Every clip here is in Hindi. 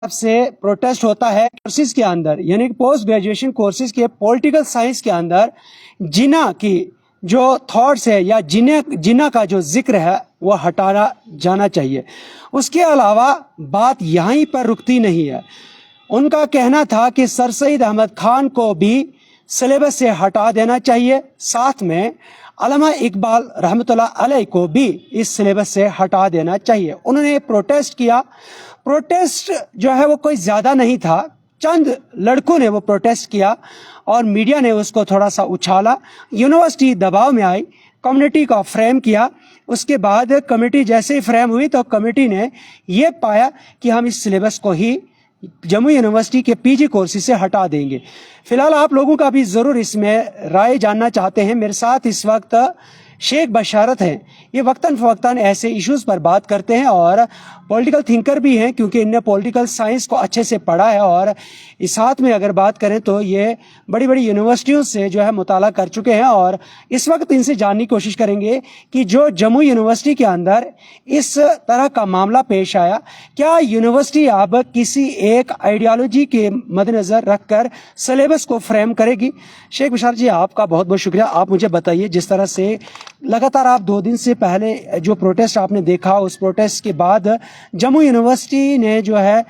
से प्रोटेस्ट होता है कोर्सेज के अंदर, यानी पोस्ट ग्रेजुएशन कोर्सेज के पॉलिटिकल साइंस के अंदर जिना की जो थॉट्स है या जिना का जो जिक्र है वो हटाना जाना चाहिए। उसके अलावा बात यहीं पर रुकती नहीं है। उनका कहना था कि सर सईद अहमद खान को भी सिलेबस से हटा देना चाहिए, साथ में अल्लामा इकबाल रहमतुल्लाह अलैह को भी इस सिलेबस से हटा देना चाहिए। उन्होंने प्रोटेस्ट किया। प्रोटेस्ट जो है वो कोई ज़्यादा नहीं था, चंद लड़कों ने वो प्रोटेस्ट किया और मीडिया ने उसको थोड़ा सा उछाला। यूनिवर्सिटी दबाव में आई, कम्युनिटी का फ्रेम किया। उसके बाद कमेटी जैसे ही फ्रेम हुई तो कमेटी ने ये पाया कि हम इस सिलेबस को ही जम्मू यूनिवर्सिटी के पीजी कोर्सेज से हटा देंगे। फिलहाल आप लोगों का भी ज़रूर इसमें राय जानना चाहते हैं। मेरे साथ इस वक्त शेख बशारत हैं। ये वक्तन फ़वक्तन ऐसे इश्यूज़ पर बात करते हैं और पॉलिटिकल थिंकर भी हैं, क्योंकि इनने पॉलिटिकल साइंस को अच्छे से पढ़ा है और इस साथ में अगर बात करें तो ये बड़ी बड़ी यूनिवर्सिटियों से जो है मुताला कर चुके हैं। और इस वक्त इनसे जानने की कोशिश करेंगे कि जो जम्मू यूनिवर्सिटी के अंदर इस तरह का मामला पेश आया, क्या यूनिवर्सिटी अब किसी एक आइडियालॉजी के मद्देनज़र रखकर सिलेबस को फ्रेम करेगी? शेख बशारत जी, आपका बहुत बहुत शुक्रिया। आप मुझे बताइए, जिस तरह से लगातार आप 2 दिन से पहले जो प्रोटेस्ट आपने देखा, उस प्रोटेस्ट के बाद जम्मू यूनिवर्सिटी ने जो है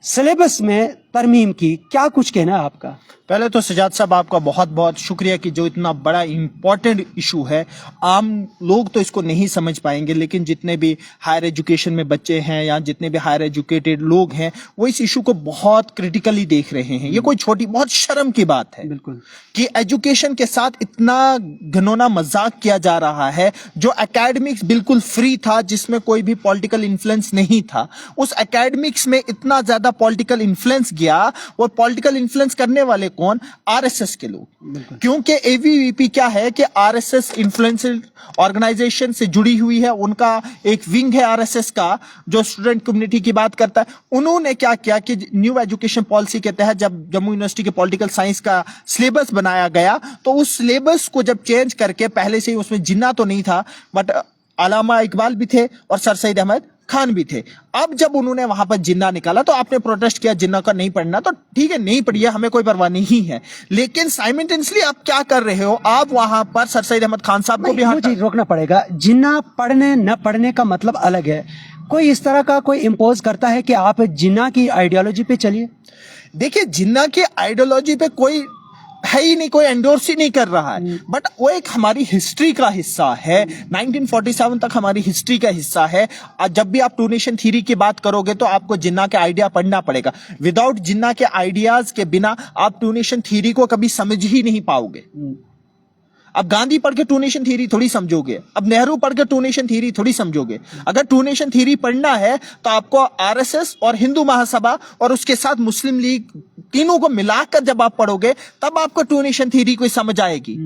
सिलेबस में तरमीम की, क्या कुछ कहना है आपका? पहले तो सजाद साहब आपका बहुत बहुत शुक्रिया कि जो इतना बड़ा इम्पोर्टेंट इशू है, आम लोग तो इसको नहीं समझ पाएंगे, लेकिन जितने भी हायर एजुकेशन में बच्चे हैं या जितने भी हायर एजुकेटेड लोग हैं वो इस इशू को बहुत क्रिटिकली देख रहे हैं। ये कोई छोटी बहुत शर्म की बात है बिल्कुल कि एजुकेशन के साथ इतना घिनौना मजाक किया जा रहा है। जो एकेडमिक्स बिल्कुल फ्री था, जिसमें कोई भी पॉलिटिकल इन्फ्लुएंस नहीं था, उस एकेडमिक्स में इतना ज्यादा पॉलिटिकल इन्फ्लुएंस गया। और पॉलिटिकल इन्फ्लुएंस करने वाले कौन? आरएसएस के लोग। क्योंकि एबीवीपी क्या है कि आरएसएस इन्फ्लुएंशियल ऑर्गेनाइजेशन से जुड़ी हुई है। उनका एक विंग है आरएसएस का जो स्टूडेंट कम्युनिटी की बात करता है। उन्होंने क्या किया कि न्यू एजुकेशन पॉलिसी के तहत जब जम्मू यूनिवर्सिटी के पॉलिटिकल साइंस का सिलेबस बनाया गया, तो उस सिलेबस को जब चेंज करके, पहले से ही उसमें जिन्ना तो नहीं था बट अल्लामा इकबाल भी थे और सर सईद अहमद खान भी थे। अब जब उन्होंने वहां पर जिन्ना निकाला तो आपने प्रोटेस्ट किया जिन्ना का नहीं पढ़ना, तो ठीक है, नहीं पढ़िए, हमें कोई परवाह नहीं है। लेकिन साइमल्टेनियसली आप क्या कर रहे हो? आप वहां पर सर सईद अहमद खान साहब को भी मुझे रोकना पड़ेगा। जिन्ना पढ़ने न पढ़ने का मतलब अलग है। कोई इस तरह का कोई इम्पोज करता है कि आप जिन्ना की आइडियोलॉजी पे चलिए? देखिए, जिन्ना की आइडियोलॉजी पे कोई है ही नहीं, कोई एंडोर्स ही नहीं कर रहा है, बट वो एक हमारी हिस्ट्री का हिस्सा है। 1947 तक हमारी हिस्ट्री का हिस्सा है। जब भी आप टू नेशन थ्योरी की बात करोगे तो आपको जिन्ना के आइडिया पढ़ना पड़ेगा। विदाउट जिन्ना के आइडियाज के बिना आप टू नेशन थ्योरी को कभी समझ ही नहीं पाओगे। अब गांधी पढ़ के टू नेशन थ्योरी थोड़ी समझोगे, अब नेहरू पढ़ के टू नेशन थ्योरी थोड़ी समझोगे। अगर टू नेशन थ्योरी पढ़ना है तो आपको आरएसएस और हिंदू महासभा और उसके साथ मुस्लिम लीग, तीनों को मिलाकर जब आप पढ़ोगे तब आपको टू नेशन थ्योरी कोई समझ आएगी।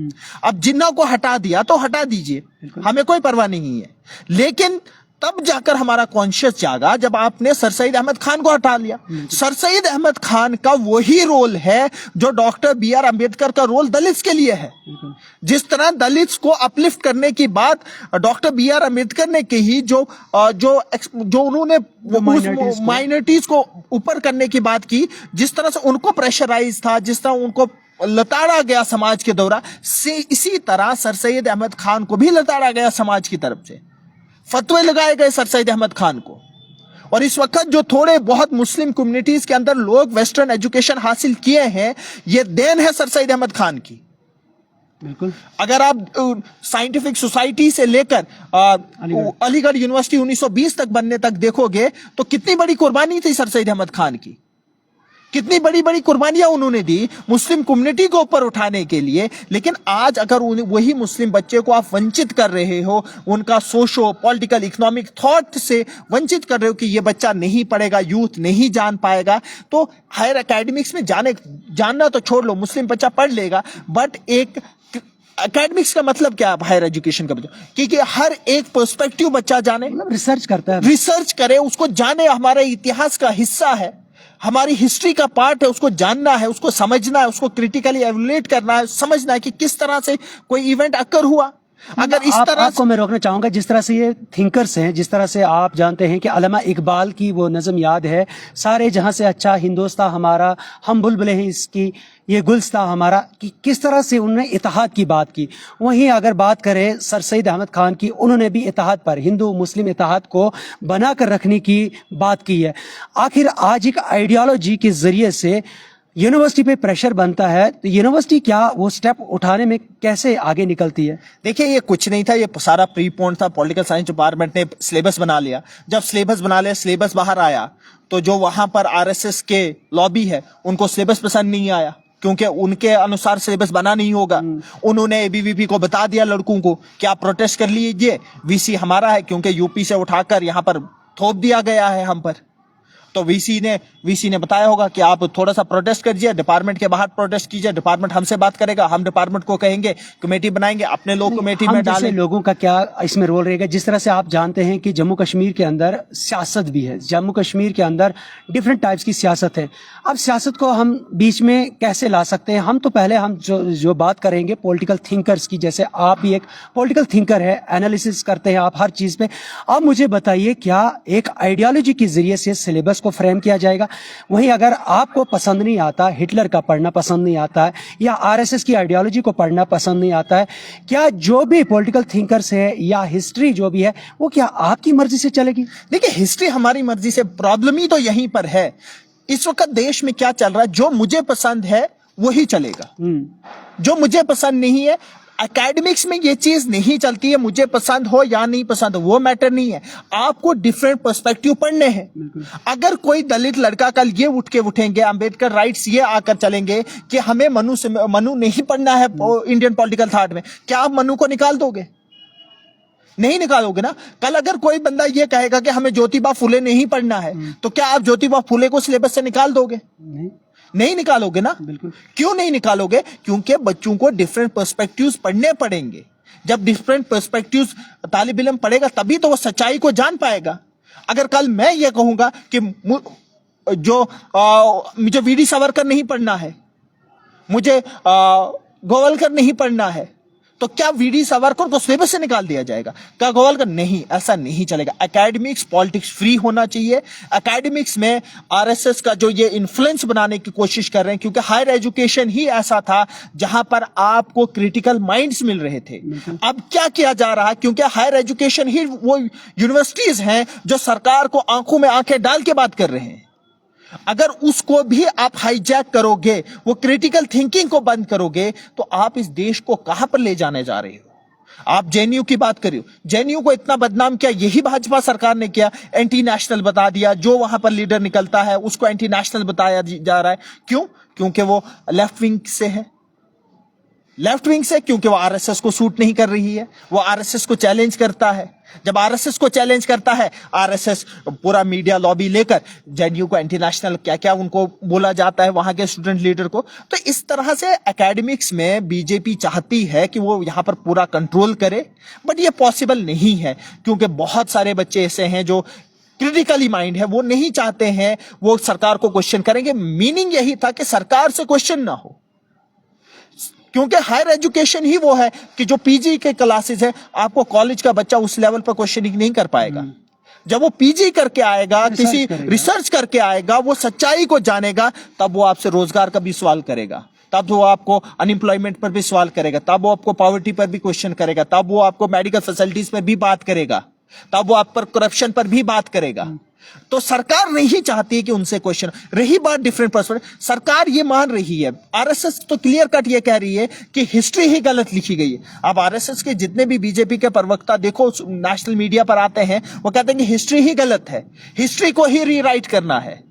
अब जिन्ना को हटा दिया तो हटा दीजिए, हमें कोई परवाह नहीं है, लेकिन तब जाकर हमारा कॉन्शियस जागा जब आपने सर सईद अहमद खान को हटा लिया। सर सईद अहमद खान का वही रोल है जो डॉक्टर बी आर अम्बेडकर का रोल दलित्स के लिए है। जिस तरह दलित्स को अपलिफ्ट करने की बात डॉक्टर बी आर अम्बेडकर ने कही, जो उन्होंने माइनॉरिटीज को ऊपर करने की बात की, जिस तरह से उनको प्रेशराइज था, जिस तरह उनको लताड़ा गया समाज के द्वारा, इसी तरह सर सईद अहमद खान को भी लताड़ा गया समाज की तरफ से। फतवे लगाए गए सर सईद अहमद खान को। और इस वक्त जो थोड़े बहुत मुस्लिम कम्युनिटीज के अंदर लोग वेस्टर्न एजुकेशन हासिल किए हैं, ये देन है सर सईद अहमद खान की। बिल्कुल। अगर आप साइंटिफिक सोसाइटी से लेकर अलीगढ़ यूनिवर्सिटी 1920 तक बनने तक देखोगे तो कितनी बड़ी कुर्बानी थी सर सईद अहमद खान की, कितनी बड़ी बड़ी कुर्बानियां उन्होंने दी मुस्लिम कम्युनिटी को ऊपर उठाने के लिए। लेकिन आज अगर वही मुस्लिम बच्चे को आप वंचित कर रहे हो, उनका सोशो पॉलिटिकल इकोनॉमिक थॉट से वंचित कर रहे हो कि ये बच्चा नहीं पढ़ेगा, यूथ नहीं जान पाएगा, तो हायर एकेडमिक्स में जानना तो छोड़ लो, मुस्लिम बच्चा पढ़ लेगा, बट एक एकेडमिक्स का मतलब क्या है हायर एजुकेशन का बच्चा? क्योंकि हर एक पर्सपेक्टिव बच्चा जाने, रिसर्च करता है, रिसर्च करे, उसको जाने, हमारे इतिहास का हिस्सा है, हमारी हिस्ट्री का पार्ट है, उसको जानना है, उसको समझना है, उसको क्रिटिकली एवेल्युएट करना है, समझना है कि किस तरह से कोई इवेंट अकर हुआ, अगर इस तरह आपको मैं रोकना चाहूंगा, जिस तरह से ये थिंकर्स हैं, जिस तरह से आप जानते हैं कि अल्लामा इकबाल की वो नज़म याद है, सारे जहां से अच्छा हिंदुस्तान हमारा, हम बुलबुलें हैं इसकी, ये गुलस्ता हमारा, कि किस तरह से उन्होंने इत्तेहाद की बात की। वहीं अगर बात करें सर सैयद अहमद खान की, उन्होंने भी इत्तेहाद पर, हिंदू मुस्लिम इत्तेहाद को बनाकर रखने की बात की है। आखिर आज एक आइडियोलॉजी के जरिए से यूनिवर्सिटी पे प्रेशर बनता है, तो यूनिवर्सिटी क्या वो स्टेप उठाने में कैसे आगे निकलती है? देखिए, ये कुछ नहीं था, ये सारा प्रीपोन था। पॉलिटिकल साइंस डिपार्टमेंट ने सिलेबस बना लिया। जब सिलेबस बना लिया, सिलेबस बाहर आया, तो जो वहां पर आरएसएस के लॉबी है, उनको सिलेबस पसंद नहीं आया, क्योंकि उनके अनुसार सिलेबस बना नहीं होगा। उन्होंने एबीवीपी को बता दिया लड़कों को कि आप प्रोटेस्ट कर लीजिए, वीसी हमारा है, क्योंकि यूपी से उठाकर यहाँ पर थोप दिया गया है हम पर। तो वीसी ने बताया होगा कि आप थोड़ा सा प्रोटेस्ट कीजिए, डिपार्टमेंट के बाहर प्रोटेस्ट कीजिए, डिपार्टमेंट हमसे बात करेगा, हम डिपार्टमेंट को कहेंगे, कमेटी बनाएंगे, अपने लोग कमेटी में डालें। लोगों का क्या इसमें रोल रहेगा? जिस तरह से आप जानते हैं कि जम्मू कश्मीर के अंदर सियासत भी है, जम्मू कश्मीर के अंदर डिफरेंट टाइप्स की सियासत है। अब सियासत को हम बीच में कैसे ला सकते हैं? हम तो पहले हम जो बात करेंगे पॉलिटिकल थिंकर्स की, जैसे आप भी एक पॉलिटिकल थिंकर है, एनालिसिस करते हैं आप हर चीज पे। अब मुझे बताइए, क्या एक आइडियोलॉजी के जरिए से सिलेबस को फ्रेम किया जाएगा? वहीं अगर आपको पसंद नहीं आता, हिटलर का पढ़ना पसंद नहीं आता है, या आरएसएस की आइडियोलॉजी को पढ़ना पसंद नहीं आता है, क्या जो भी पॉलिटिकल थिंकर्स है या हिस्ट्री जो भी है, वो क्या आपकी मर्जी से चलेगी? देखिए, हिस्ट्री हमारी मर्जी से, प्रॉब्लम ही तो यहीं पर है। इस वक्त देश में क्या चल रहा है, जो मुझे पसंद है वही चलेगा, जो मुझे पसंद नहीं है। एकेडमिक्स में ये चीज नहीं चलती है, मुझे पसंद हो या नहीं पसंद हो वो मैटर नहीं है। आपको डिफरेंट पर्सपेक्टिव पढ़ने हैं। अगर कोई दलित लड़का कल ये उठेंगे, अंबेडकर राइट्स ये आकर चलेंगे कि हमें मनु नहीं पढ़ना है इंडियन पॉलिटिकल थॉट में, क्या आप मनु को निकाल दोगे? नहीं निकालोगे ना। कल अगर कोई बंदा ये कहेगा कि हमें ज्योतिबा फुले नहीं पढ़ना है, तो क्या आप ज्योतिबा फुले को सिलेबस से निकाल दोगे? नहीं निकालोगे ना। बिल्कुल। क्यों नहीं निकालोगे? क्योंकि बच्चों को डिफरेंट पर्सपेक्टिव्स पढ़ने पड़ेंगे। जब डिफरेंट पर्सपेक्टिव्स तालिब इल्म पढ़ेगा, तभी तो वो सच्चाई को जान पाएगा। अगर कल मैं ये कहूंगा कि मुझे वीडी सावरकर नहीं पढ़ना है, मुझे गोवलकर नहीं पढ़ना है, तो क्या वीडी सावरकर को सिलेबस से निकाल दिया जाएगा? क्या गोवलकर? नहीं, ऐसा नहीं चलेगा। एकेडमिक्स पॉलिटिक्स फ्री होना चाहिए। एकेडमिक्स में आरएसएस का जो ये इन्फ्लुएंस बनाने की कोशिश कर रहे हैं, क्योंकि हायर एजुकेशन ही ऐसा था जहां पर आपको क्रिटिकल माइंड्स मिल रहे थे। अब क्या किया जा रहा है, क्योंकि हायर एजुकेशन ही वो यूनिवर्सिटीज हैं जो सरकार को आंखों में आंखें डाल के बात कर रहे हैं। अगर उसको भी आप हाईजैक करोगे, वो क्रिटिकल थिंकिंग को बंद करोगे, तो आप इस देश को कहां पर ले जाने जा रहे हो? आप जेएनयू की बात करिए, जेएनयू को इतना बदनाम किया, यही भाजपा सरकार ने किया। एंटी नेशनल बता दिया, जो वहां पर लीडर निकलता है उसको एंटी नेशनल बताया जा रहा है। क्यों? क्योंकि वो लेफ्ट विंग से है। लेफ्ट विंग से क्योंकि वो आरएसएस को सूट नहीं कर रही है, वो आरएसएस को चैलेंज करता है। जब आरएसएस को चैलेंज करता है, आरएसएस पूरा मीडिया लॉबी लेकर जेएनयू को एंटी नेशनल क्या क्या उनको बोला जाता है वहां के स्टूडेंट लीडर को। तो इस तरह से एकेडमिक्स में बीजेपी चाहती है कि वो यहां पर पूरा कंट्रोल करे, बट ये पॉसिबल नहीं है, क्योंकि बहुत सारे बच्चे ऐसे हैं जो क्रिटिकली माइंड है, वो नहीं चाहते हैं वो सरकार को क्वेश्चन करेंगे। मीनिंग यही था कि सरकार से क्वेश्चन ना हो, क्योंकि हायर एजुकेशन ही वो है कि जो पीजी के क्लासेस है, आपको कॉलेज का बच्चा उस लेवल पर क्वेश्चनिंग नहीं कर पाएगा। जब वो पीजी करके आएगा, किसी रिसर्च करके आएगा, वो सच्चाई को जानेगा, तब वो आपसे रोजगार का भी सवाल करेगा, तब वो आपको अनएम्प्लॉयमेंट पर भी सवाल करेगा, तब वो आपको पॉवर्टी पर भी क्वेश्चन करेगा, तब वो आपको मेडिकल फैसिलिटीज पर भी बात करेगा, तब वो आप पर करप्शन पर भी बात करेगा। तो सरकार नहीं चाहती कि उनसे क्वेश्चन। रही बात डिफरेंट पर्सपेक्टिव, सरकार ये मान रही है, आरएसएस तो क्लियर कट ये कह रही है कि हिस्ट्री ही गलत लिखी गई है। अब आरएसएस के जितने भी बीजेपी के प्रवक्ता देखो नेशनल मीडिया पर आते हैं, वो कहते हैं कि हिस्ट्री ही गलत है, हिस्ट्री को ही रीराइट करना है।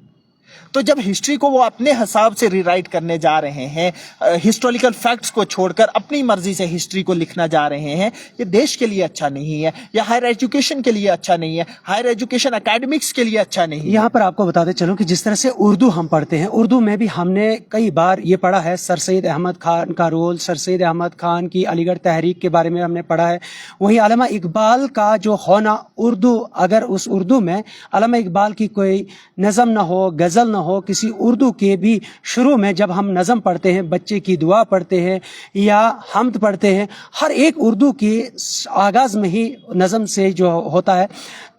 तो जब हिस्ट्री को वो अपने हिसाब से रीराइट करने जा रहे हैं, हिस्टोरिकल फैक्ट्स को छोड़कर अपनी मर्जी से हिस्ट्री को लिखना जा रहे हैं, ये देश के लिए अच्छा नहीं है, या हायर एजुकेशन के लिए अच्छा नहीं है, हायर एजुकेशन एकेडमिक्स के लिए अच्छा नहीं है। यहाँ पर आपको बताते चलो कि जिस तरह से उर्दू हम पढ़ते हैं, उर्दू में भी हमने कई बार ये पढ़ा है, सर सैयद अहमद खान का रोल, सर सैयद अहमद खान की अलीगढ़ तहरीक के बारे में हमने पढ़ा है। वहीं अल्लामा इकबाल का जो होना, उर्दू, अगर उस उर्दू में अल्लामा इकबाल की कोई नज़म ना हो, गज़ल ना हो, किसी उर्दू के भी शुरू में जब हम नज़म पढ़ते हैं, बच्चे की दुआ पढ़ते हैं या हम्द पढ़ते हैं, हर एक उर्दू के आगाज़ में ही नज़म से जो होता है।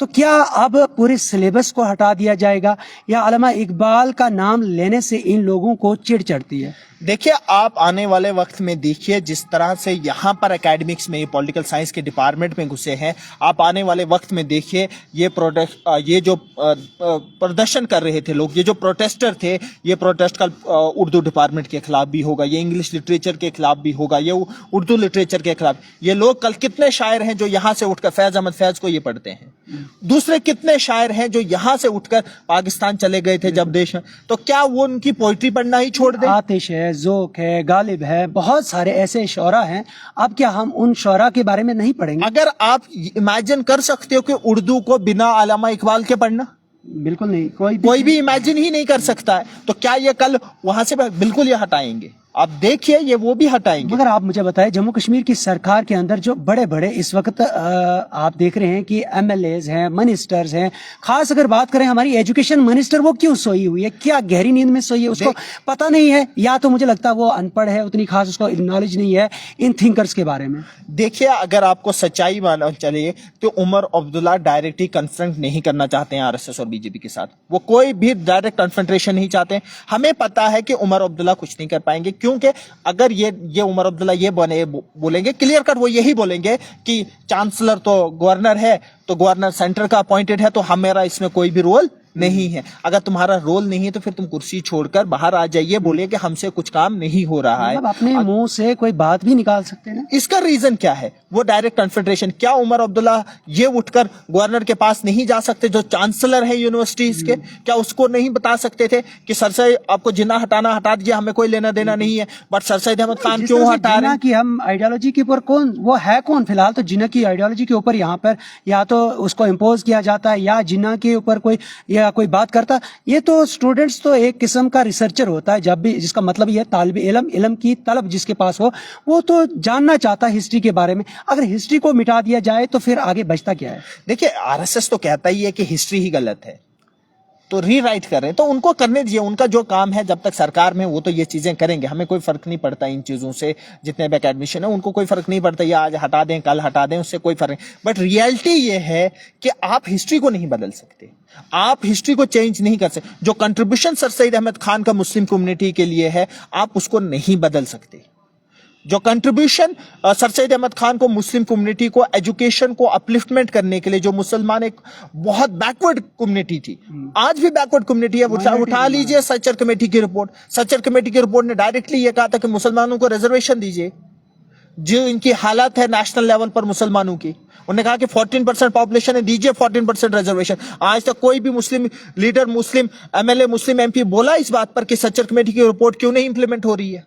तो क्या अब पूरे सिलेबस को हटा दिया जाएगा या अल्लामा इकबाल का नाम लेने से इन लोगों को चिढ़ चढ़ती है? देखिए, आप आने वाले वक्त में देखिए जिस तरह से यहाँ पर एकेडमिक्स में, पॉलिटिकल साइंस के डिपार्टमेंट में घुसे हैं, आप आने वाले वक्त में देखिए ये जो प्रदर्शन कर रहे थे लोग, ये जो प्रोटेस्टर थे, ये प्रोटेस्ट कल उर्दू डिपार्टमेंट के खिलाफ भी होगा, ये इंग्लिश लिटरेचर के खिलाफ भी होगा, ये उर्दू लिटरेचर के खिलाफ। ये लोग कल कितने शायर हैं जो यहाँ से उठकर फैज अहमद फैज को ये पढ़ते हैं, दूसरे कितने शायर हैं जो यहाँ से उठकर पाकिस्तान चले गए थे जब देश में, तो क्या वो उनकी पोइट्री पढ़ना ही छोड़ दें? आतिश है, ज़ोक है, गालिब है, बहुत सारे ऐसे शौरा हैं। अब क्या हम उन शौरा के बारे में नहीं पढ़ेंगे? अगर आप इमेजिन कर सकते हो कि उर्दू को बिना अल्लामा इकबाल के पढ़ना, बिल्कुल नहीं, कोई भी इमेजिन ही नहीं कर सकता है, तो क्या ये कल वहां से बिल्कुल ये हटाएंगे? आप देखिए, ये वो भी हटाएंगे। मगर आप मुझे बताएं, जम्मू कश्मीर की सरकार के अंदर जो बड़े बड़े इस वक्त आप देख रहे हैं कि एमएलएज हैं, मिनिस्टर्स हैं, खास अगर बात करें हमारी एजुकेशन मिनिस्टर, वो क्यों सोई हुई है? क्या गहरी नींद में सोई है? उसको पता नहीं है, या तो मुझे लगता है वो अनपढ़ है, उतनी खास उसको नॉलेज नहीं है इन थिंकर्स के बारे में। देखिए, अगर आपको सच्चाई मालूम चले तो उमर अब्दुल्ला डायरेक्टली कन्फ्रंट नहीं करना चाहते हैं आरएसएस और बीजेपी के साथ। वो कोई भी डायरेक्ट कन्फ्रंटेशन नहीं चाहते। हमें पता है कि उमर अब्दुल्ला कुछ नहीं कर पाएंगे, क्योंकि अगर ये उमर अब्दुल्ला ये बोलेंगे क्लियर कट, वो यही बोलेंगे कि चांसलर तो गवर्नर है, तो गवर्नर सेंटर का अपॉइंटेड है, तो हमारा इसमें कोई भी रोल नहीं है। अगर तुम्हारा रोल नहीं है तो फिर तुम कुर्सी छोड़कर बाहर आ जाइए, बोलिए कि हमसे कुछ काम नहीं हो रहा है। मतलब अपने मुंह से कोई बात भी निकाल सकते हैं। इसका रीजन क्या है? वो डायरेक्ट कन्फेडरेशन। क्या उमर अब्दुल्ला ये उठकर गवर्नर के पास नहीं जा सकते जो चांसलर है यूनिवर्सिटीज के? क्या उसको नहीं बता सकते थे कि सर सैयद आपको जिन्ना हटाना हटा दीजिए, हमें कोई लेना देना नहीं है, बट सर सैयद अहमद खान क्यों हटा रहे हैं? कि हम आइडियोलॉजी के ऊपर कौन वो है कौन? फिलहाल तो जिन्ना की आइडियोलॉजी के ऊपर यहाँ पर या तो उसको इम्पोज किया जाता है या जिन्ना के ऊपर कोई बात करता है। ये तो स्टूडेंट्स तो एक किस्म का रिसर्चर होता है, जब भी, जिसका मतलब ये तालिब इल्म की तलब जिसके पास हो, वो तो जानना चाहता है हिस्ट्री के बारे में। अगर हिस्ट्री को मिटा दिया जाए तो फिर आगे बचता क्या है? देखिए, आरएसएस तो कहता ही है कि हिस्ट्री ही गलत है, तो रीराइट कर रहे हैं, तो उनको करने दीजिए, उनका जो काम है, जब तक सरकार में वो तो ये चीजें करेंगे। हमें कोई फर्क नहीं पड़ता इन चीजों से, जितने भी एकेडमिशियन है उनको कोई फर्क नहीं पड़ता, ये आज हटा दें कल हटा दें, उससे कोई फर्क नहीं। बट रियलिटी ये है कि आप हिस्ट्री को नहीं बदल सकते, आप हिस्ट्री को चेंज नहीं कर सकते। जो कंट्रीब्यूशन सर सैयद अहमद खान का मुस्लिम कम्युनिटी के लिए है, आप उसको नहीं बदल सकते। जो कंट्रीब्यूशन सर सैयद अहमद खान को मुस्लिम कम्युनिटी को एजुकेशन को अपलिफ्टमेंट करने के लिए, जो मुसलमान एक बहुत बैकवर्ड कम्युनिटी थी, आज भी बैकवर्ड कम्युनिटी है, उठा लीजिए सच्चर कमेटी की रिपोर्ट। सच्चर कमेटी की रिपोर्ट ने डायरेक्टली ये कहा था कि मुसलमानों को रिजर्वेशन दीजिए। जो इनकी हालत है नेशनल लेवल पर मुसलमानों की, उन्होंने कहा कि 14% पॉपुलेशन है, दीजिए 14% रिजर्वेशन। आज तक कोई भी मुस्लिम लीडर, मुस्लिम एमएलए, मुस्लिम एमपी बोला इस बात पर कि सच्चर कमेटी की रिपोर्ट क्यों नहीं इंप्लीमेंट हो रही है?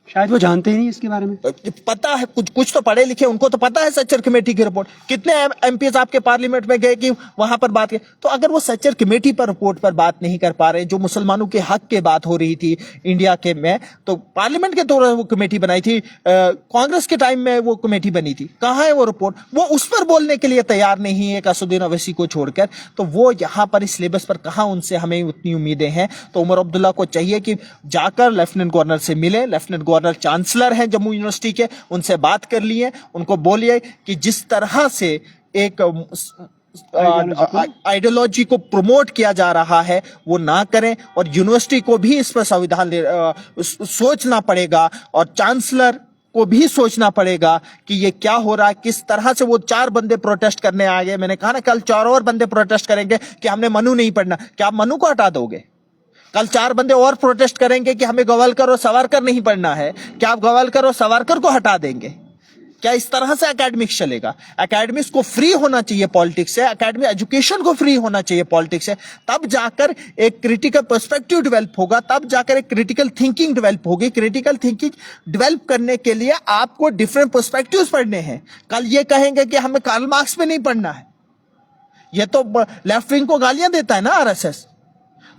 शायद वो जानते ही नहीं इसके बारे में। पता है, कुछ तो पढ़े लिखे, उनको तो पता है सच्चर कमेटी की रिपोर्ट। कितने एमपीज आपके पार्लियामेंट में गए कि वहां पर बात की? तो अगर वो सच्चर कमेटी पर रिपोर्ट पर बात नहीं कर पा रहे, जो मुसलमानों के हक के बात हो रही थी इंडिया के में, तो पार्लियामेंट के दौरान वो कमेटी बनाई थी, कांग्रेस के टाइम में वो कमेटी बनी थी, कहाँ है वो रिपोर्ट? वो उस पर बोलने के लिए तैयार नहीं है असुद्दीन ओवैसी को छोड़कर। तो वो यहाँ पर इस सिलेबस पर कहाँ उनसे हमें उतनी उम्मीदें हैं? तो उमर अब्दुल्ला को चाहिए कि जाकर लेफ्टिनेंट गवर्नर से मिले, लेफ्टिनेंट गवर्नर चांसलर हैं जम्मू यूनिवर्सिटी के, उनसे बात कर लिए, उनको बोलिए कि जिस तरह से एक आइडियोलॉजी को प्रमोट किया जा रहा है वो ना करें, और यूनिवर्सिटी को भी इस पर संविधान सोचना पड़ेगा, और चांसलर को भी सोचना पड़ेगा कि ये क्या हो रहा है, किस तरह से। वो 4 बंदे प्रोटेस्ट करने आ गए, मैंने कहा ना कल 4 और बंदे प्रोटेस्ट करेंगे कि हमने मनु नहीं पढ़ना। क्या आप मनु को हटा दोगे? कल 4 बंदे और प्रोटेस्ट करेंगे कि हमें गवालकर और सावरकर नहीं पढ़ना है। क्या आप गवालकर और सावरकर को हटा देंगे? क्या इस तरह से एकेडमिक्स चलेगा? एकेडमिक्स को फ्री होना चाहिए पॉलिटिक्स से, एकेडमिक एजुकेशन को फ्री होना चाहिए पॉलिटिक्स से, तब जाकर एक क्रिटिकल पर्सपेक्टिव डेवलप होगा, तब जाकर एक क्रिटिकल थिंकिंग डेवलप होगी। क्रिटिकल थिंकिंग डेवलप करने के लिए आपको डिफरेंट पर्सपेक्टिव्स पढ़ने हैं। कल ये कहेंगे कि हमें कार्ल मार्क्स पे नहीं पढ़ना है, ये तो लेफ्ट विंग को गालियां देता है ना आरएसएस।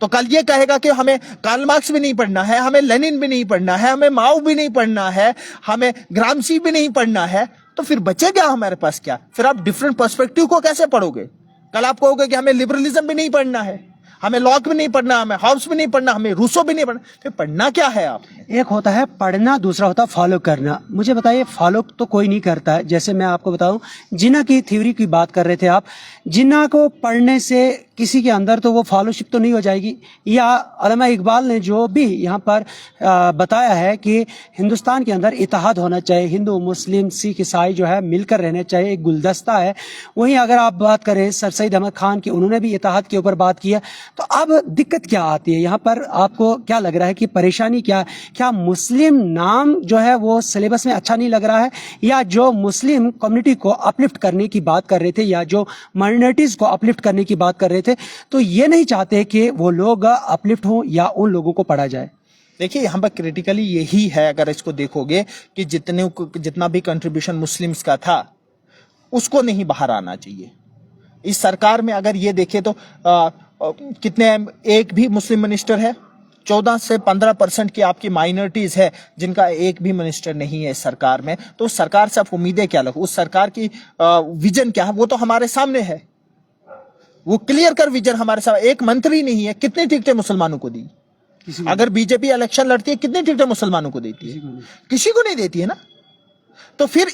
तो कल ये कहेगा कि हमें कार्ल मार्क्स भी नहीं पढ़ना है, हमें लेनिन भी नहीं पढ़ना है, हमें माओ भी नहीं पढ़ना है, हमें ग्रामसी भी नहीं पढ़ना है, तो फिर बचे क्या हमारे पास? क्या फिर आप डिफरेंट पर्सपेक्टिव को कैसे पढ़ोगे? कल आप कहोगे कि हमें लिबरलिज्म भी नहीं पढ़ना है, हमें लॉक भी नहीं पढ़ना, हमें हाउस भी नहीं पढ़ना, हमें रूसो भी नहीं पढ़ना, फिर पढ़ना क्या है आपने? एक होता है पढ़ना, दूसरा होता है फॉलो करना। मुझे बताइए, फॉलो तो कोई नहीं करता है। जैसे मैं आपको बताऊं, जिन्ना की थ्योरी की बात कर रहे थे आप, जिन्ना को पढ़ने से किसी के अंदर तो वो फॉलोशिप तो नहीं हो जाएगी। या अल्लामा इकबाल ने जो भी यहाँ पर बताया है कि हिंदुस्तान के अंदर इत्तेहाद होना चाहिए, हिंदू मुस्लिम सिख ईसाई जो है मिलकर रहने चाहिए, एक गुलदस्ता है। वहीं अगर आप बात करें सर सैयद अहमद खान की, उन्होंने भी इत्तेहाद के ऊपर बात की है। तो अब दिक्कत क्या आती है यहाँ पर? आपको क्या लग रहा है कि परेशानी क्या मुस्लिम नाम जो है वो सिलेबस में अच्छा नहीं लग रहा है, या जो मुस्लिम कम्युनिटी को अपलिफ्ट करने की बात कर रहे थे, या जो माइनॉरिटीज को अपलिफ्ट करने की बात कर रहे थे, तो ये नहीं चाहते कि वो लोग अपलिफ्ट हों या उन लोगों को पढ़ा जाए? देखिए, यहाँ पर क्रिटिकली यही है, अगर इसको देखोगे कि जितना भी कंट्रीब्यूशन मुस्लिम्स का था उसको नहीं बाहर आना चाहिए। इस सरकार में अगर ये देखे तो कितने, एक भी मुस्लिम मिनिस्टर है? 14 से 15% की आपकी माइनॉरिटीज है जिनका एक भी मिनिस्टर नहीं है इस सरकार में। तो उस सरकार से आप उम्मीदें क्या लगो? उस सरकार की विजन क्या है वो तो हमारे सामने है, वो क्लियर कर विजन हमारे सामने। एक मंत्री नहीं है, कितनी टिकटें मुसलमानों को दी? अगर बीजेपी इलेक्शन लड़ती है कितनी टिकटें मुसलमानों को देती है? किसी को नहीं देती है ना। तो फिर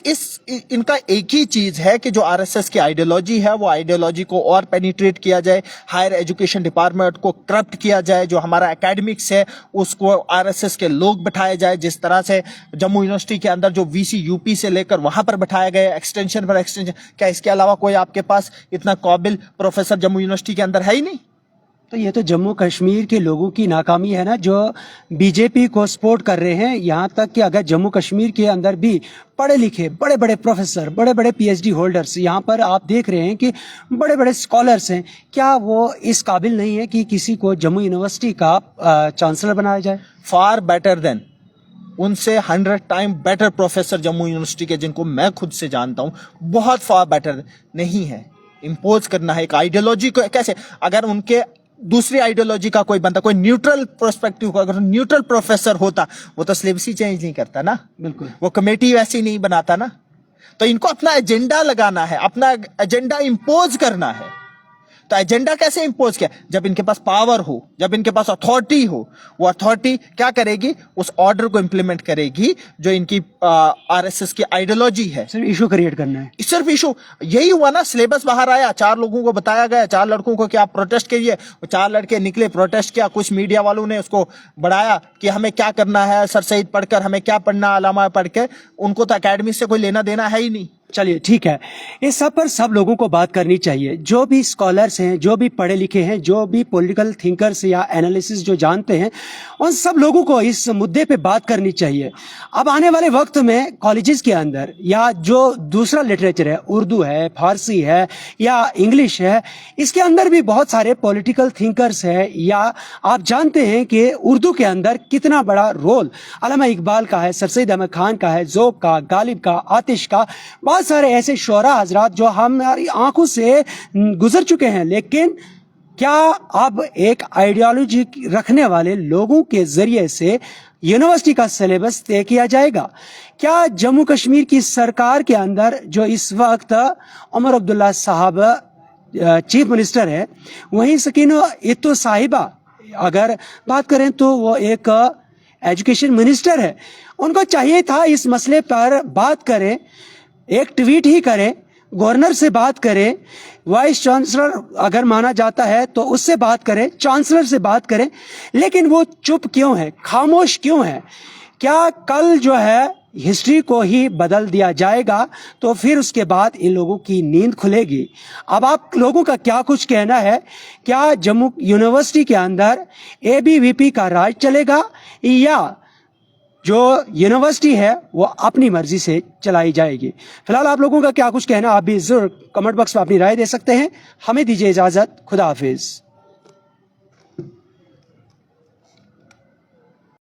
इनका एक ही चीज है कि जो आरएसएस की आइडियोलॉजी है वो आइडियोलॉजी को और पेनिट्रेट किया जाए, हायर एजुकेशन डिपार्टमेंट को करप्ट किया जाए, जो हमारा एकेडमिक्स है उसको आरएसएस के लोग बैठाए जाए। जिस तरह से जम्मू यूनिवर्सिटी के अंदर जो वीसी यूपी से लेकर वहां पर बैठाया गया, एक्सटेंशन पर एक्सटेंशन, क्या इसके अलावा कोई आपके पास इतना काबिल प्रोफेसर जम्मू यूनिवर्सिटी के अंदर है ही नहीं? तो ये तो जम्मू कश्मीर के लोगों की नाकामी है ना, जो बीजेपी को सपोर्ट कर रहे हैं। यहाँ तक कि अगर जम्मू कश्मीर के अंदर भी पढ़े लिखे बड़े बड़े प्रोफेसर, बड़े बड़े पीएचडी होल्डर्स यहाँ पर आप देख रहे हैं कि बड़े बड़े स्कॉलर्स हैं, क्या वो इस काबिल नहीं है कि किसी को जम्मू यूनिवर्सिटी का चांसलर बनाया जाए? फार बेटर देन, उनसे 100 time better professor Jammu university के, जिनको मैं खुद से जानता हूँ, बहुत फार बेटर नहीं है। इम्पोज करना है एक आइडियोलॉजी को कैसे? अगर उनके दूसरी आइडियोलॉजी का कोई बंदा, कोई न्यूट्रल पर्सपेक्टिव को, अगर न्यूट्रल प्रोफेसर होता, वो तो सिलेबस ही चेंज नहीं करता ना, बिल्कुल, वो कमेटी वैसी नहीं बनाता ना। तो इनको अपना एजेंडा लगाना है, अपना एजेंडा इंपोज करना है। तो एजेंडा कैसे इंपोज किया? जब इनके पास पावर हो, जब इनके पास अथॉरिटी हो। वो अथॉरिटी क्या करेगी? उस ऑर्डर को इंप्लीमेंट करेगी जो इनकी आरएसएस की आइडियोलॉजी है। सिर्फ इशू क्रिएट करना है, सिर्फ इशू। यही हुआ ना, सिलेबस बाहर आया, 4 लोगों को बताया गया, 4 लड़कों को कि आप प्रोटेस्ट कीजिए, वो 4 लड़के निकले, प्रोटेस्ट किया। कुछ मीडिया वालों ने उसको बढ़ाया कि हमें क्या करना है, सर सईद पढ़कर हमें क्या पढ़ना, अलामा पढ़ के। उनको तो अकेडमी से कोई लेना देना है ही नहीं। चलिए ठीक है, इस सब पर सब लोगों को बात करनी चाहिए। जो भी स्कॉलर्स हैं, जो भी पढ़े लिखे हैं, जो भी पॉलिटिकल थिंकर्स या एनालिसिस जो जानते हैं, उन सब लोगों को इस मुद्दे पे बात करनी चाहिए। अब आने वाले वक्त में कॉलेजेस के अंदर या जो दूसरा लिटरेचर है, उर्दू है, फारसी है या इंग्लिश है, इसके अंदर भी बहुत सारे पॉलिटिकल थिंकर्स है। या आप जानते हैं कि उर्दू के अंदर कितना बड़ा रोल अल्लामा इकबाल का है, सर सैयद अहमद खान का है, ज़ौक़ का, गालिब का, आतिश का, बहुत सारे ऐसे शोरा हजरात जो हमारी आंखों से गुजर चुके हैं। लेकिन क्या अब एक आइडियोलॉजी रखने वाले लोगों के जरिए से यूनिवर्सिटी का सिलेबस तय किया जाएगा? क्या जम्मू कश्मीर की सरकार के अंदर जो इस वक्त उमर अब्दुल्ला साहब चीफ मिनिस्टर है, वहीं सकीना इत्तो साहिबा अगर बात करें तो वो एक एजुकेशन मिनिस्टर है, उनको चाहिए था इस मसले पर बात करें, एक ट्वीट ही करें, गवर्नर से बात करें, वाइस चांसलर अगर माना जाता है तो उससे बात करें, चांसलर से बात करें। लेकिन वो चुप क्यों है, खामोश क्यों है? क्या कल जो है हिस्ट्री को ही बदल दिया जाएगा तो फिर उसके बाद इन लोगों की नींद खुलेगी? अब आप लोगों का क्या कुछ कहना है? क्या जम्मू यूनिवर्सिटी के अंदर एबीवीपी का राज चलेगा या जो यूनिवर्सिटी है वो अपनी मर्जी से चलाई जाएगी? फिलहाल आप लोगों का क्या कुछ कहना, आप भी जरूर कमेंट बॉक्स में अपनी राय दे सकते हैं। हमें दीजिए इजाजत, खुदा हाफिज।